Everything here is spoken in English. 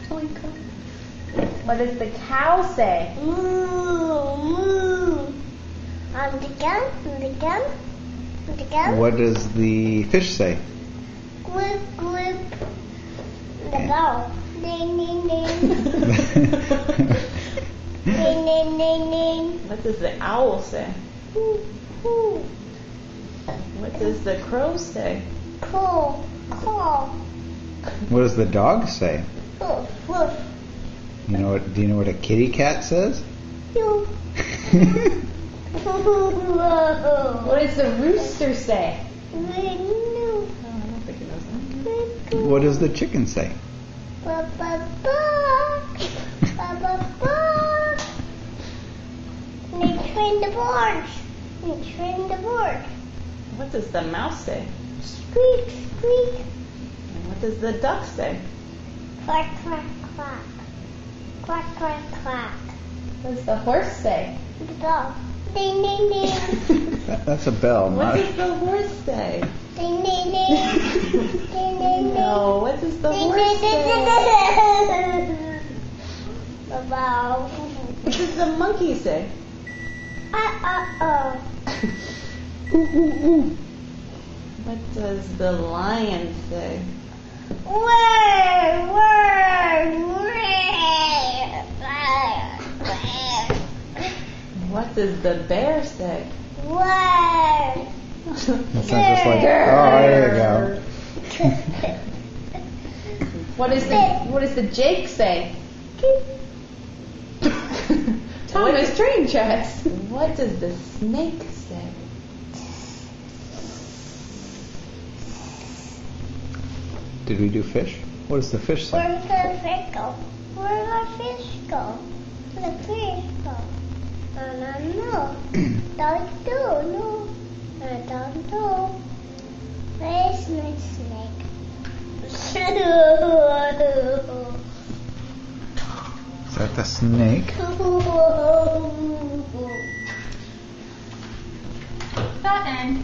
Twinkle. What does the cow say? Moo, moo. The gun. What does the fish say? Grip, grip. The bell. Ding, ding, ding. Ding, ding, ding, ding. What does the owl say? Hoo, hoo. What does the crow say? Call, call. What does the dog say? Woof, woof. Do you know what a kitty cat says? You. What does the rooster say? No. Oh, I don't think he knows that. What does the chicken say? Ba, ba, ba. Ba, ba, ba. They train the board. What does the mouse say? Squeak, squeak. And what does the duck say? Quack, quack, quack. Quack, quack, quack. What does the horse say? The dog. Ding, ding, ding. That's a bell. What Not does the horse say? Ding, ding, ding. Ding, ding, ding. No, what does the Ding, horse ding, ding, say? ding. About. What does the monkey say? What does the lion say? What does the bear say? That sounds just like. Oh, there you go. What does the Jake say? Thomas Train Tracks. What does the snake say? Did we do fish? What does the fish say? Where's the fish go? Where's the fish go? The fish go. I don't know. Don't know. I don't know. Where's my snake? Is that the snake? That end.